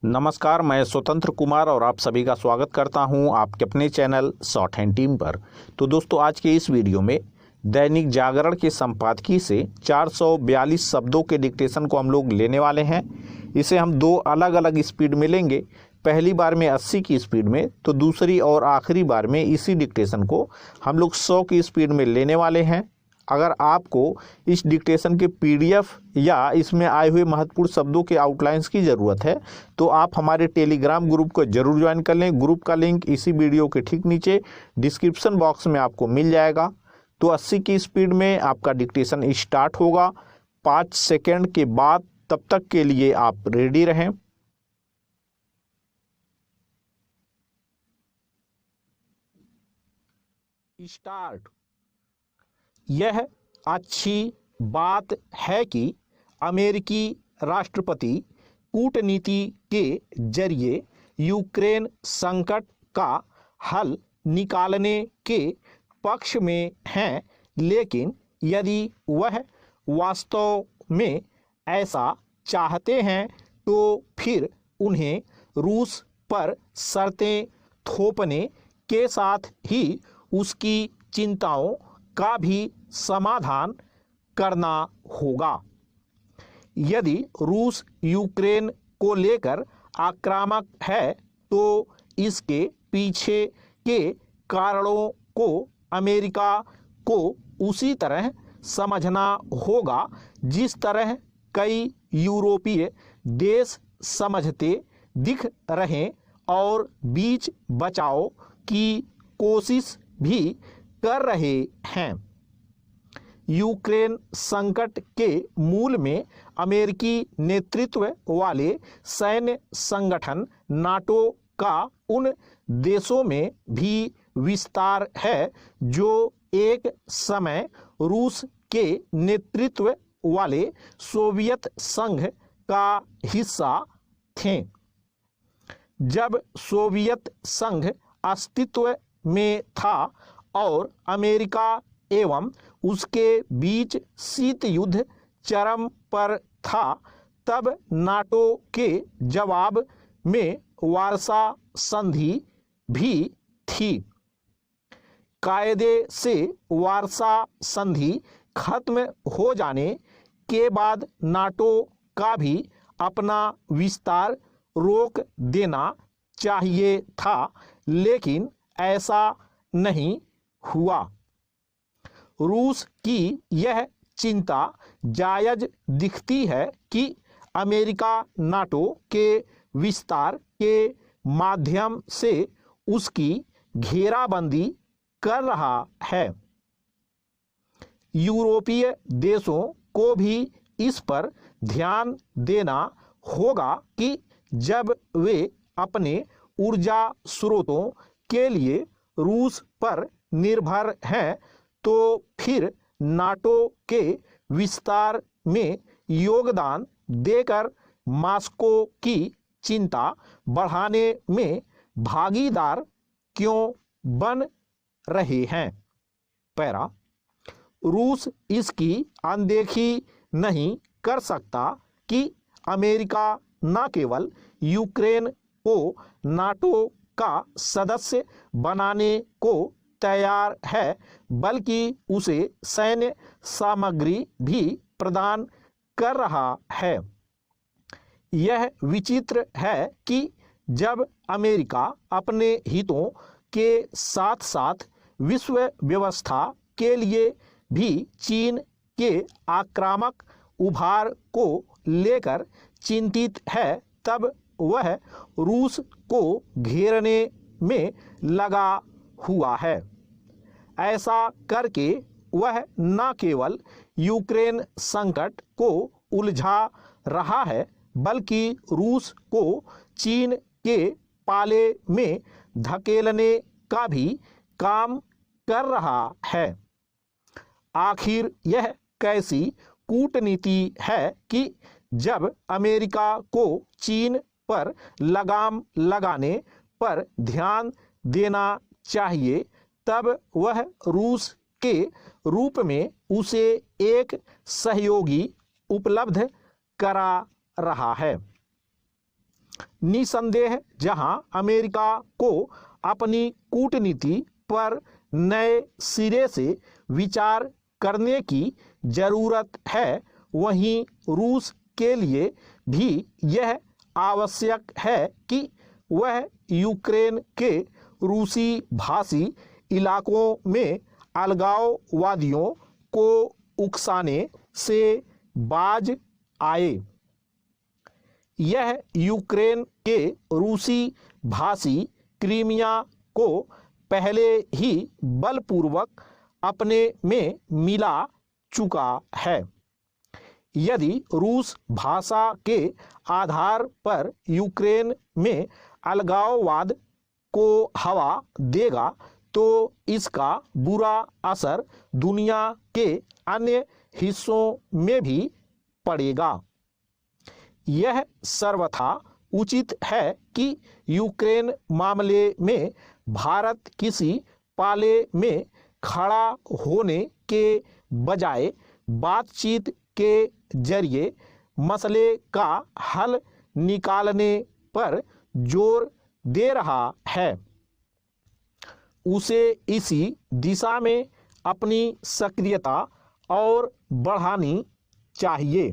नमस्कार, मैं स्वतंत्र कुमार और आप सभी का स्वागत करता हूं आपके अपने चैनल शॉर्ट हैंड टीम पर। तो दोस्तों, आज के इस वीडियो में दैनिक जागरण के संपादकीय से 442 शब्दों के डिक्टेशन को हम लोग लेने वाले हैं। इसे हम दो अलग अलग स्पीड में लेंगे। पहली बार में 80 की स्पीड में, तो दूसरी और आखिरी बार में इसी डिक्टेशन को हम लोग 100 की स्पीड में लेने वाले हैं। अगर आपको इस डिक्टेशन के पीडीएफ या इसमें आए हुए महत्वपूर्ण शब्दों के आउटलाइंस की ज़रूरत है तो आप हमारे टेलीग्राम ग्रुप को जरूर ज्वाइन कर लें। ग्रुप का लिंक इसी वीडियो के ठीक नीचे डिस्क्रिप्शन बॉक्स में आपको मिल जाएगा। तो 80 की स्पीड में आपका डिक्टेशन स्टार्ट होगा 5 सेकेंड के बाद। तब तक के लिए आप रेडी रहें। स्टार्ट। यह अच्छी बात है कि अमेरिकी राष्ट्रपति कूटनीति के जरिए यूक्रेन संकट का हल निकालने के पक्ष में हैं, लेकिन यदि वह वास्तव में ऐसा चाहते हैं तो फिर उन्हें रूस पर शर्तें थोपने के साथ ही उसकी चिंताओं का भी समाधान करना होगा। यदि रूस यूक्रेन को लेकर आक्रामक है तो इसके पीछे के कारणों को अमेरिका को उसी तरह समझना होगा जिस तरह कई यूरोपीय देश समझते दिख रहे और बीच बचाव की कोशिश भी कर रहे हैं। यूक्रेन संकट के मूल में अमेरिकी नेतृत्व वाले सैन्य संगठन नाटो का उन देशों में भी विस्तार है जो एक समय रूस के नेतृत्व वाले सोवियत संघ का हिस्सा थे। जब सोवियत संघ अस्तित्व में था और अमेरिका एवं उसके बीच शीत युद्ध चरम पर था, तब नाटो के जवाब में वार्सा संधि भी थी। कायदे से वार्सा संधि खत्म हो जाने के बाद नाटो का भी अपना विस्तार रोक देना चाहिए था, लेकिन ऐसा नहीं हुआ। रूस की यह चिंता जायज दिखती है कि अमेरिका नाटो के विस्तार के माध्यम से उसकी घेराबंदी कर रहा है। यूरोपीय देशों को भी इस पर ध्यान देना होगा कि जब वे अपने ऊर्जा स्रोतों के लिए रूस पर निर्भर हैं तो फिर नाटो के विस्तार में योगदान देकर मॉस्को की चिंता बढ़ाने में भागीदार क्यों बन रहे हैं। पैरा। रूस इसकी अनदेखी नहीं कर सकता कि अमेरिका न केवल यूक्रेन को नाटो का सदस्य बनाने को तैयार है, बल्कि उसे सैन्य सामग्री भी प्रदान कर रहा है। यह विचित्र है कि जब अमेरिका अपने हितों के साथ साथ विश्व व्यवस्था के लिए भी चीन के आक्रामक उभार को लेकर चिंतित है, तब वह रूस को घेरने में लगा हुआ है। ऐसा करके वह न केवल यूक्रेन संकट को उलझा रहा है, बल्कि रूस को चीन के पाले में धकेलने का भी काम कर रहा है। आखिर यह कैसी कूटनीति है कि जब अमेरिका को चीन पर लगाम लगाने पर ध्यान देना चाहिए, तब वह रूस के रूप में उसे एक सहयोगी उपलब्ध करा रहा है। निसंदेह जहां अमेरिका को अपनी कूटनीति पर नए सिरे से विचार करने की जरूरत है, वहीं रूस के लिए भी यह आवश्यक है कि वह यूक्रेन के रूसी भाषी इलाकों में अलगाववादियों को उकसाने से बाज आए। यह यूक्रेन के रूसी भाषी क्रीमिया को पहले ही बलपूर्वक अपने में मिला चुका है। यदि रूस भाषा के आधार पर यूक्रेन में अलगाववाद को हवा देगा तो इसका बुरा असर दुनिया के अन्य हिस्सों में भी पड़ेगा। यह सर्वथा उचित है कि यूक्रेन मामले में भारत किसी पाले में खड़ा होने के बजाय बातचीत के जरिए मसले का हल निकालने पर जोर दे रहा है। उसे इसी दिशा में अपनी सक्रियता और बढ़ानी चाहिए।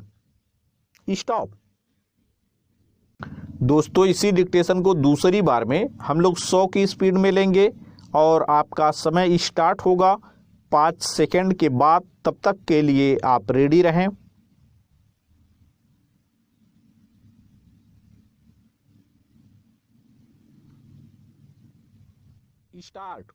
स्टॉप। दोस्तों, इसी डिक्टेशन को दूसरी बार में हम लोग 100 की स्पीड में लेंगे और आपका समय स्टार्ट होगा 5 सेकंड के बाद। तब तक के लिए आप रेडी रहें। स्टार्ट।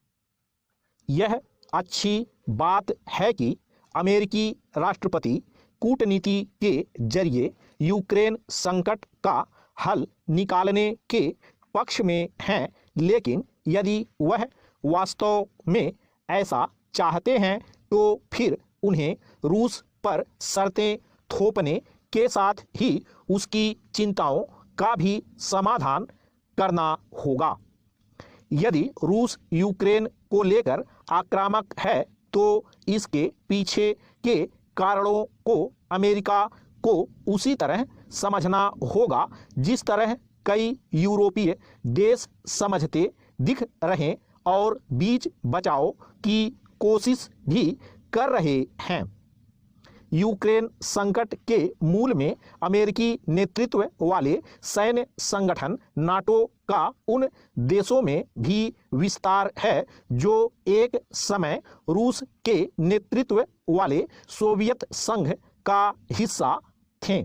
यह अच्छी बात है कि अमेरिकी राष्ट्रपति कूटनीति के जरिए यूक्रेन संकट का हल निकालने के पक्ष में हैं, लेकिन यदि वह वास्तव में ऐसा चाहते हैं तो फिर उन्हें रूस पर शर्तें थोपने के साथ ही उसकी चिंताओं का भी समाधान करना होगा। यदि रूस यूक्रेन को लेकर आक्रामक है तो इसके पीछे के कारणों को अमेरिका को उसी तरह समझना होगा जिस तरह कई यूरोपीय देश समझते दिख रहे और बीच बचाव की कोशिश भी कर रहे हैं। यूक्रेन संकट के मूल में अमेरिकी नेतृत्व वाले सैन्य संगठन नाटो का उन देशों में भी विस्तार है जो एक समय रूस के नेतृत्व वाले सोवियत संघ का हिस्सा थे।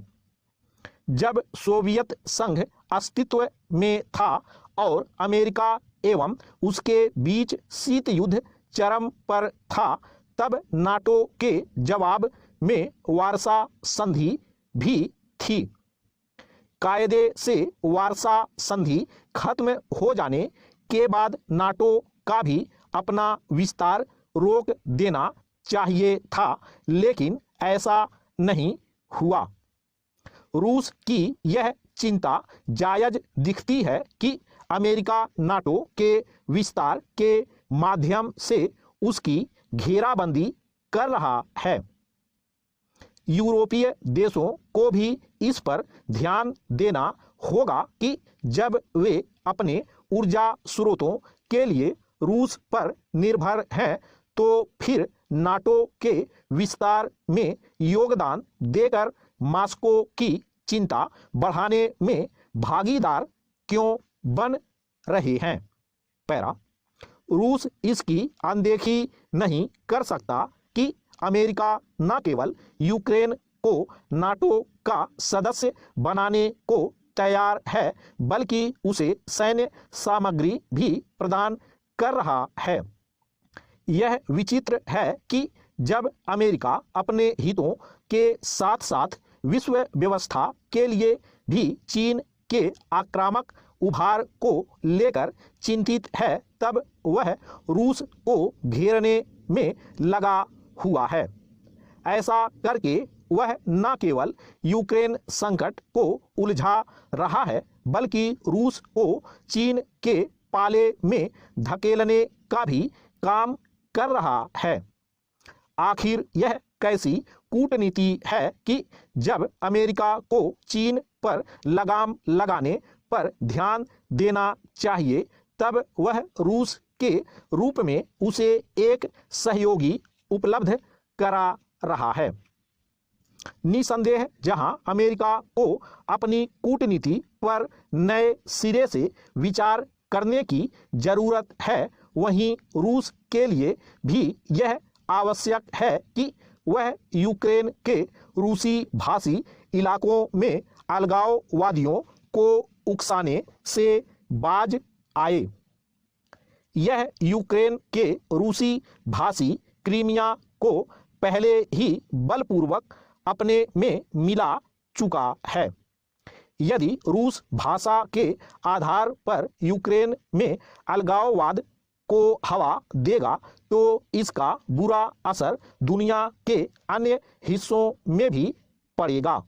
जब सोवियत संघ अस्तित्व में था और अमेरिका एवं उसके बीच शीत युद्ध चरम पर था, तब नाटो के जवाब में वार्सा संधि भी थी। कायदे से वार्सा संधि खत्म हो जाने के बाद नाटो का भी अपना विस्तार रोक देना चाहिए था, लेकिन ऐसा नहीं हुआ। रूस की यह चिंता जायज दिखती है कि अमेरिका नाटो के विस्तार के माध्यम से उसकी घेराबंदी कर रहा है। यूरोपीय देशों को भी इस पर ध्यान देना होगा कि जब वे अपने ऊर्जा स्रोतों के लिए रूस पर निर्भर हैं तो फिर नाटो के विस्तार में योगदान देकर मॉस्को की चिंता बढ़ाने में भागीदार क्यों बन रहे हैं। पैरा। रूस इसकी अनदेखी नहीं कर सकता कि अमेरिका न केवल यूक्रेन को नाटो का सदस्य बनाने को तैयार है, बल्कि उसे सैन्य सामग्री भी प्रदान कर रहा है। यह विचित्र है कि जब अमेरिका अपने हितों के साथ साथ विश्व व्यवस्था के लिए भी चीन के आक्रामक उभार को लेकर चिंतित है, तब वह रूस को घेरने में लगा हुआ है। ऐसा करके वह न केवल यूक्रेन संकट को उलझा रहा है, बल्कि रूस को चीन के पाले में धकेलने का भी काम कर रहा है। आखिर यह कैसी कूटनीति है कि जब अमेरिका को चीन पर लगाम लगाने पर ध्यान देना चाहिए, तब वह रूस के रूप में उसे एक सहयोगी उपलब्ध करा रहा है। निसंदेह जहां अमेरिका को अपनी कूटनीति पर नए सिरे से विचार करने की जरूरत है, वहीं रूस के लिए भी यह आवश्यक है कि वह यूक्रेन के रूसी भाषी इलाकों में अलगाववादियों को उकसाने से बाज आए। यह यूक्रेन के रूसी भाषी क्रीमिया को पहले ही बलपूर्वक अपने में मिला चुका है। यदि रूस भाषा के आधार पर यूक्रेन में अलगाववाद को हवा देगा तो इसका बुरा असर दुनिया के अन्य हिस्सों में भी पड़ेगा।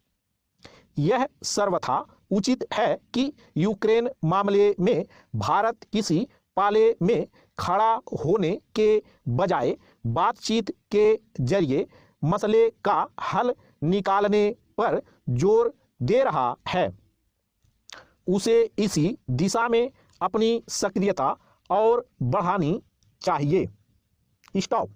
यह सर्वथा उचित है कि यूक्रेन मामले में भारत किसी पाले में खड़ा होने के बजाय बातचीत के जरिए मसले का हल निकालने पर जोर दे रहा है। उसे इसी दिशा में अपनी सक्रियता और बढ़ानी चाहिए। स्टॉप।